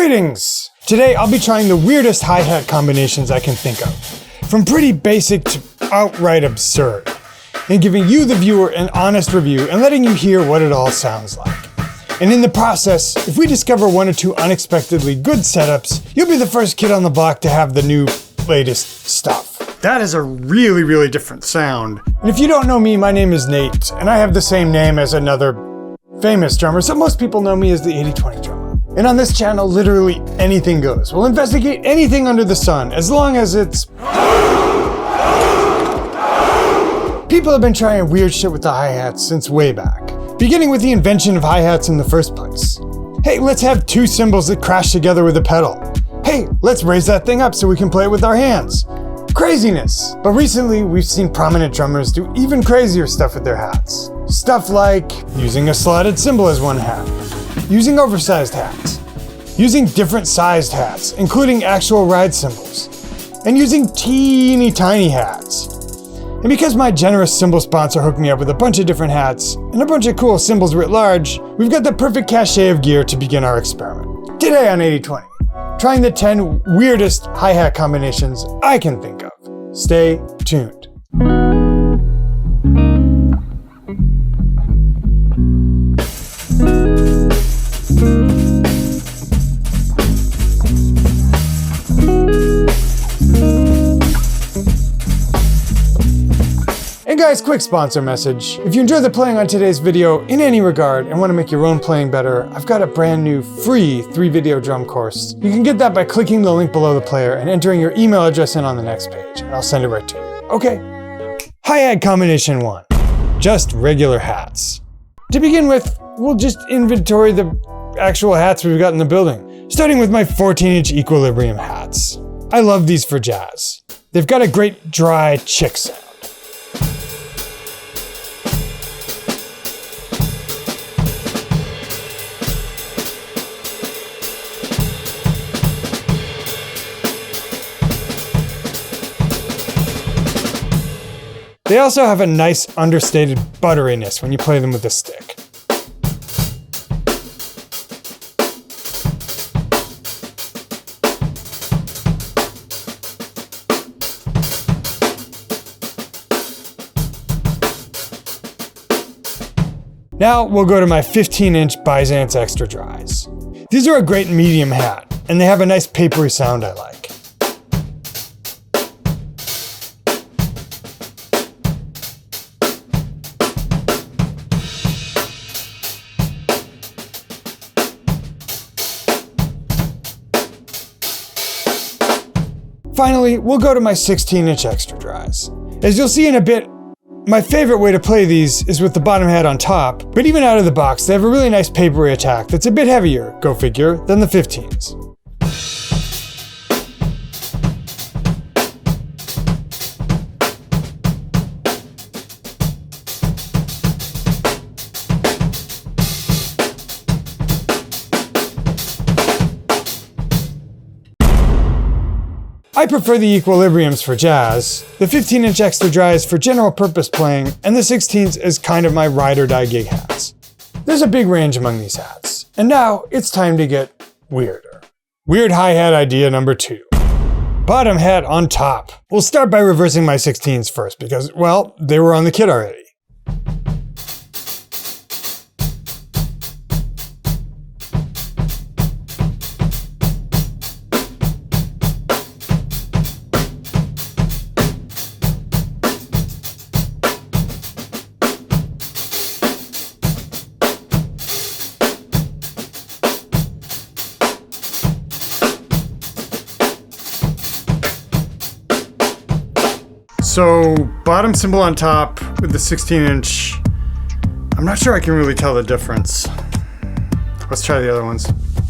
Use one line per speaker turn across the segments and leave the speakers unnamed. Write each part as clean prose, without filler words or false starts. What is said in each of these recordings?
Greetings! Today I'll be trying the weirdest hi-hat combinations I can think of, from pretty basic to outright absurd, and giving you the viewer an honest review and letting you hear what it all sounds like. And in the process, if we discover one or two unexpectedly good setups, you'll be the first kid on the block to have the new latest stuff. That is a really different sound. And if you don't know me, my name is Nate, and I have the same name as another famous drummer, so most people know me as the 80/20 drummer. And on this channel, literally anything goes. We'll investigate anything under the sun, as long as it's... People have been trying weird shit with the hi-hats since way back, beginning with the invention of hi-hats in the first place. Hey, let's have two cymbals that crash together with a pedal. Hey, let's raise that thing up so we can play it with our hands. Craziness! But recently, we've seen prominent drummers do even crazier stuff with their hats. Stuff like using a slotted cymbal as one hat, using oversized hats, using different sized hats, including actual ride cymbals, and using teeny tiny hats. And because my generous cymbal sponsor hooked me up with a bunch of different hats and a bunch of cool cymbals writ large, we've got the perfect cachet of gear to begin our experiment. Today on 80/20, trying the 10 weirdest hi-hat combinations I can think of. Stay tuned. And guys, quick sponsor message. If you enjoyed the playing on today's video in any regard and want to make your own playing better, I've got a brand new free 3-video drum course. You can get that by clicking the link below the player and entering your email address in on the next page, and I'll send it right to you. Okay. Hi-hat combination 1. Just regular hats. To begin with, we'll just inventory the actual hats we've got in the building, starting with my 14-inch equilibrium hats. I love these for jazz. They've got a great dry chick sound. They also have a nice understated butteriness when you play them with a stick. Now we'll go to my 15-inch Byzance Extra Dries. These are a great medium hat, and they have a nice papery sound I like. Finally, we'll go to my 16-inch Extra Dries. As you'll see in a bit, my favorite way to play these is with the bottom hat on top, but even out of the box, they have a really nice papery attack that's a bit heavier, go figure, than the 15s. I prefer the equilibriums for jazz, the 15-inch Extra Dries for general purpose playing, and the 16s as kind of my ride or die gig hats. There's a big range among these hats, and now it's time to get weirder. Weird hi-hat idea number 2. Bottom hat on top. We'll start by reversing my 16s first because, well, they were on the kit already. So, bottom cymbal on top with the 16-inch. I'm not sure I can really tell the difference. Let's try the other ones.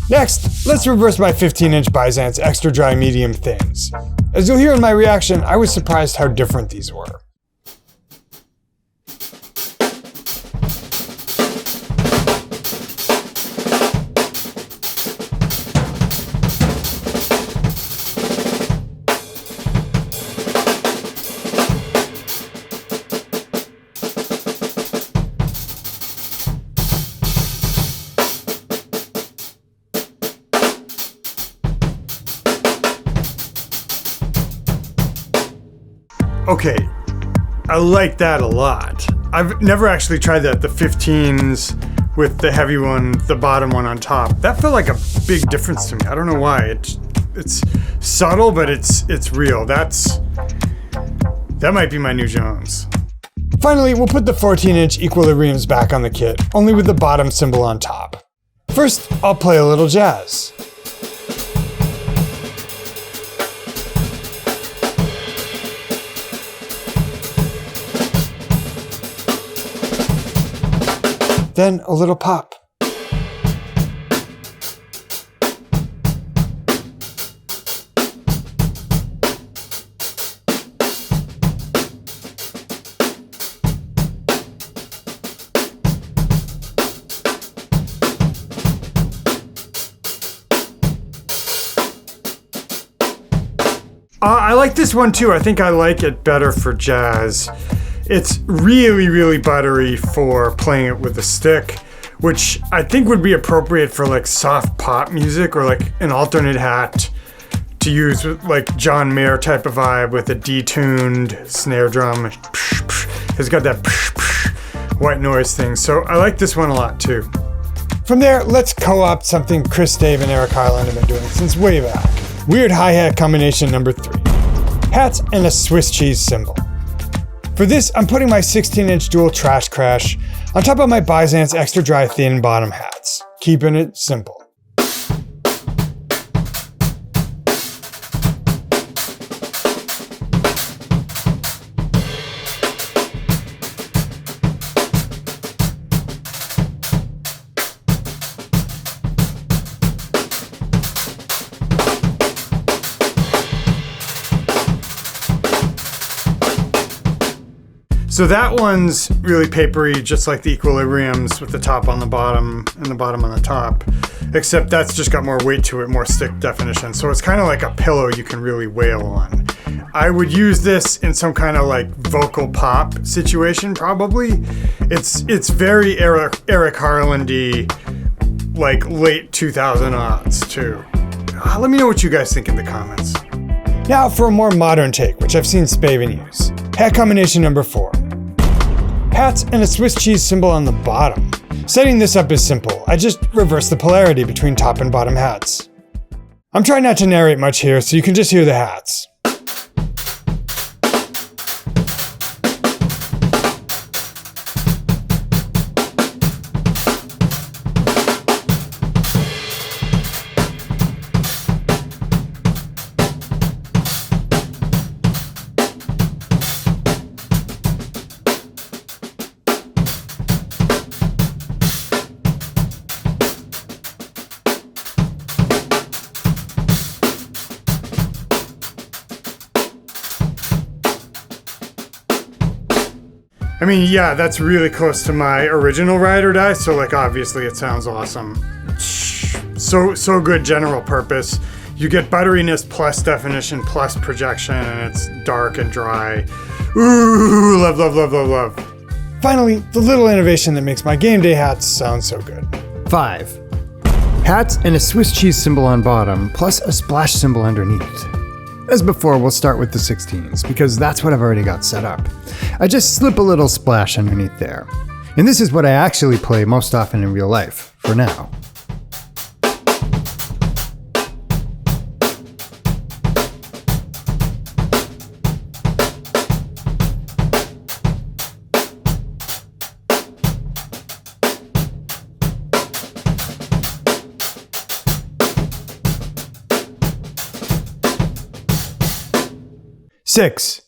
Next, let's reverse my 15-inch Byzance Extra Dry medium things. As you'll hear in my reaction, I was surprised how different these were. Okay, I like that a lot. I've never actually tried that, the 15s with the heavy one, the bottom one on top. That felt like a big difference to me. I don't know why. It's subtle, but it's real. That might be my new Jones. Finally, we'll put the 14-inch equilibriums back on the kit, only with the bottom cymbal on top. First, I'll play a little jazz. Then a little pop. I like this one too. I think I like it better for jazz. It's really, really buttery for playing it with a stick, which I think would be appropriate for like soft pop music or like an alternate hat to use with like John Mayer type of vibe with a detuned snare drum. It's got that white noise thing. So I like this one a lot too. From there, let's co-opt something Chris Dave and Eric Harland have been doing since way back. Weird hi-hat combination number 3. Hats and a Swiss cheese cymbal. For this, I'm putting my 16-inch dual Trash Crash on top of my Byzance extra dry thin bottom hats, keeping it simple. So that one's really papery, just like the equilibriums with the top on the bottom and the bottom on the top, except that's just got more weight to it, more stick definition. So it's kind of like a pillow you can really wail on. I would use this in some kind of like vocal pop situation, probably. It's very Eric Harland-y, like late 2000s too. Let me know what you guys think in the comments. Now for a more modern take, which I've seen Spaven use. Hat combination number 4. Hats and a Swiss cheese cymbal on the bottom. Setting this up is simple. I just reverse the polarity between top and bottom hats. I'm trying not to narrate much here, so you can just hear the hats. I mean, yeah, that's really close to my original Ride or Die, so like obviously it sounds awesome. So good general purpose. You get butteriness plus definition plus projection, and it's dark and dry. Ooh, love, love, love, love, love. Finally, the little innovation that makes my game day hats sound so good. 5. Hats and a Swiss cheese cymbal on bottom, plus a splash cymbal underneath. As before, we'll start with the 16s, because that's what I've already got set up. I just slip a little splash underneath there. And this is what I actually play most often in real life, for now. Six.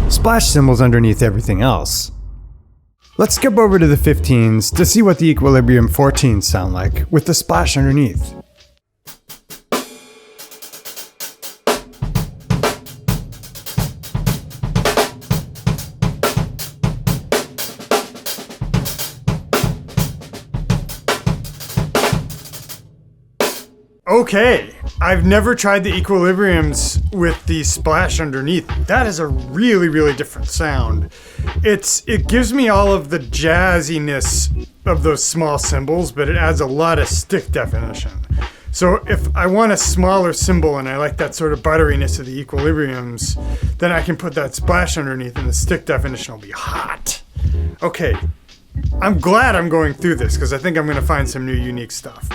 Splash cymbals underneath everything else. Let's skip over to the 15s to see what the equilibrium 14s sound like with the splash underneath. Okay, I've never tried the equilibriums with the splash underneath. That is a really, really different sound. It gives me all of the jazziness of those small cymbals, but it adds a lot of stick definition. So if I want a smaller cymbal and I like that sort of butteriness of the equilibriums, then I can put that splash underneath and the stick definition will be hot. Okay, I'm glad I'm going through this because I think I'm going to find some new unique stuff.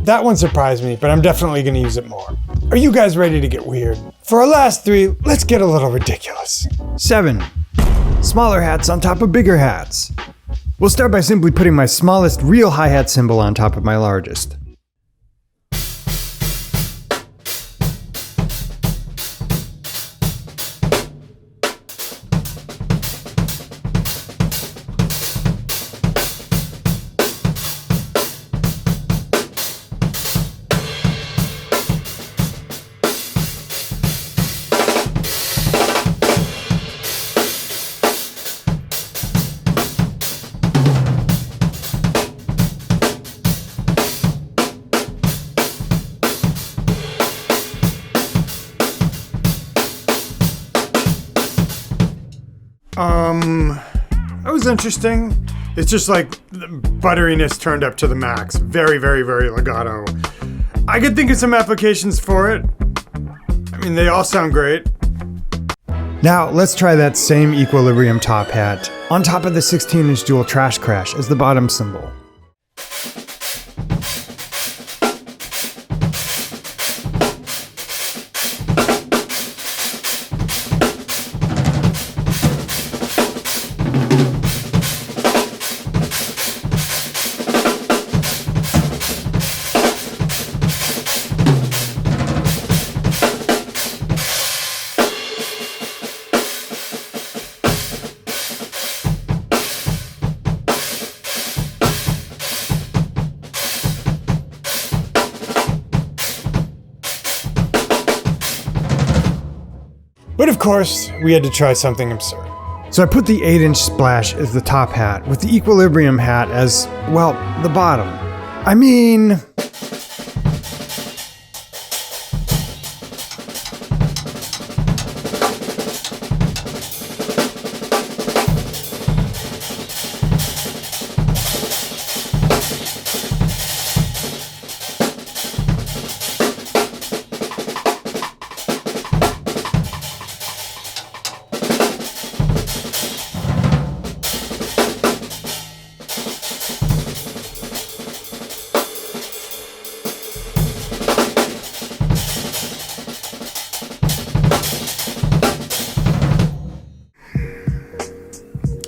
That one surprised me, but I'm definitely going to use it more. Are you guys ready to get weird? For our last three, let's get a little ridiculous. 7. Smaller hats on top of bigger hats. We'll start by simply putting my smallest real hi-hat cymbal on top of my largest. That was interesting. It's just like the butteriness turned up to the max. Very, very, very legato. I could think of some applications for it. I mean, they all sound great. Now, let's try that same equilibrium top hat on top of the 16-inch dual trash crash as the bottom cymbal. But of course, we had to try something absurd. So I put the 8-inch splash as the top hat, with the equilibrium hat as, well, the bottom. I mean...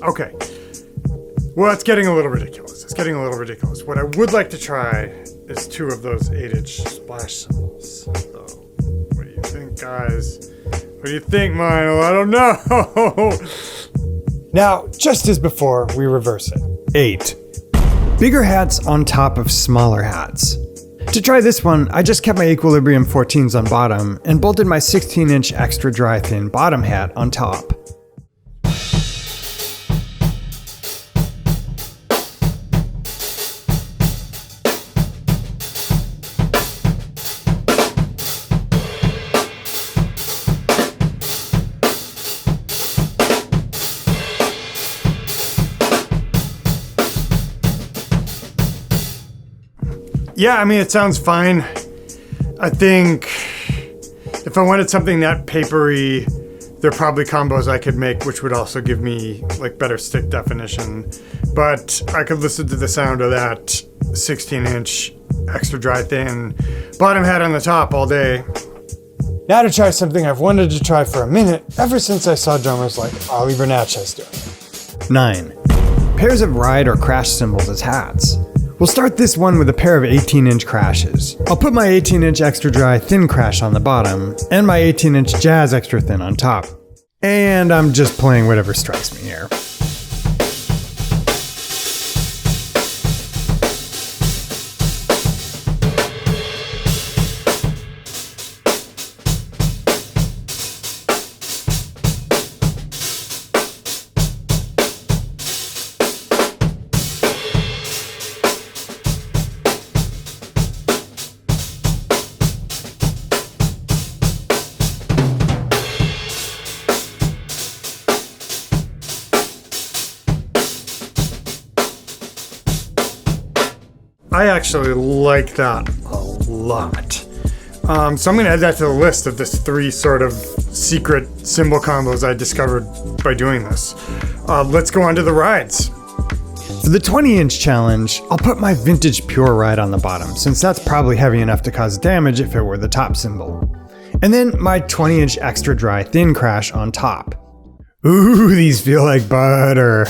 Okay. Well, it's getting a little ridiculous. What I would like to try is 2 of those 8-inch splash cymbals. So, what do you think, guys? What do you think, Milo? I don't know. Now, just as before, we reverse it. 8. Bigger hats on top of smaller hats. To try this one, I just kept my equilibrium 14s on bottom and bolted my 16-inch extra dry thin bottom hat on top. Yeah, I mean, it sounds fine. I think if I wanted something that papery, there are probably combos I could make which would also give me like better stick definition. But I could listen to the sound of that 16-inch extra dry thin bottom hat on the top all day. Now to try something I've wanted to try for a minute ever since I saw drummers like Ollie Bernatchez doing it. 9. Pairs of ride or crash cymbals as hats. We'll start this one with a pair of 18-inch crashes. I'll put my 18-inch extra dry thin crash on the bottom, and my 18-inch jazz extra thin on top. And I'm just playing whatever strikes me here. I actually like that a lot. So I'm gonna add that to the list of this 3 sort of secret cymbal combos I discovered by doing this. Let's go on to the rides. For the 20-inch challenge, I'll put my vintage pure ride on the bottom, since that's probably heavy enough to cause damage if it were the top cymbal. And then my 20-inch extra dry thin crash on top. Ooh, these feel like butter.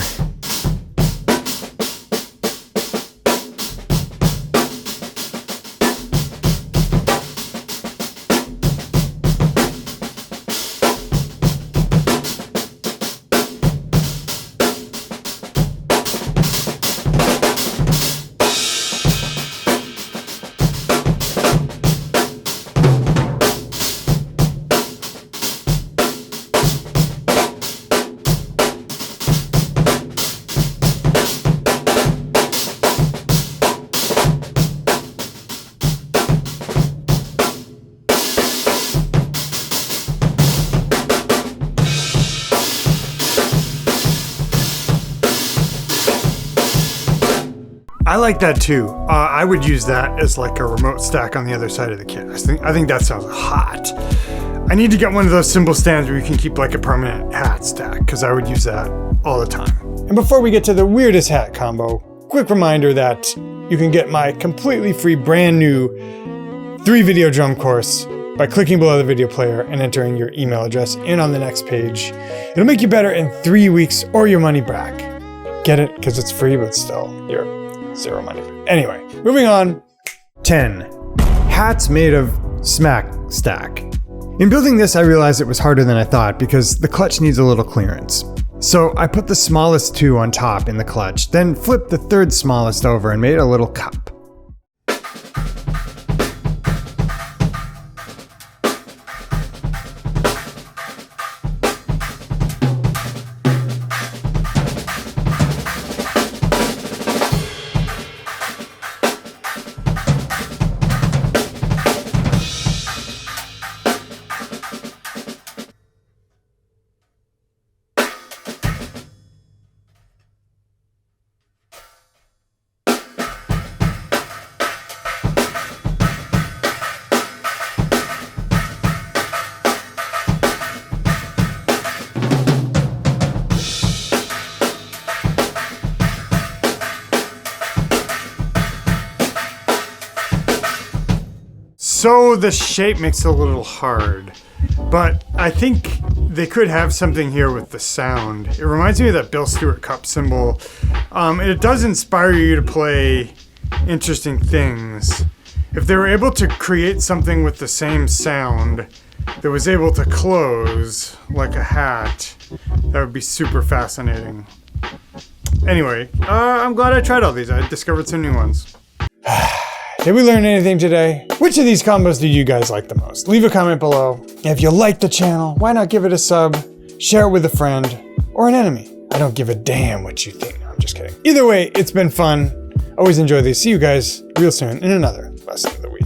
I like that too. I would use that as like a remote stack on the other side of the kit. I think that sounds hot. I need to get one of those cymbal stands where you can keep like a permanent hat stack, because I would use that all the time. And before we get to the weirdest hat combo, quick reminder that you can get my completely free brand new 3-video drum course by clicking below the video player and entering your email address in on the next page. It'll make you better in 3 weeks or your money back. Get it? Because it's free, but still, you're 0 money. Anyway, moving on. 10. Hats made of smack stack. In building this, I realized it was harder than I thought because the clutch needs a little clearance. So I put the smallest 2 on top in the clutch, then flipped the 3rd smallest over and made a little cup. So the shape makes it a little hard, but I think they could have something here with the sound. It reminds me of that Bill Stewart cup cymbal. And it does inspire you to play interesting things. If they were able to create something with the same sound that was able to close like a hat, that would be super fascinating. Anyway, I'm glad I tried all these. I discovered some new ones. Did we learn anything today? Which of these combos do you guys like the most? Leave a comment below. If you like the channel, why not give it a sub, share it with a friend, or an enemy? I don't give a damn what you think. No, I'm just kidding. Either way, it's been fun. Always enjoy these. See you guys real soon in another lesson of the week.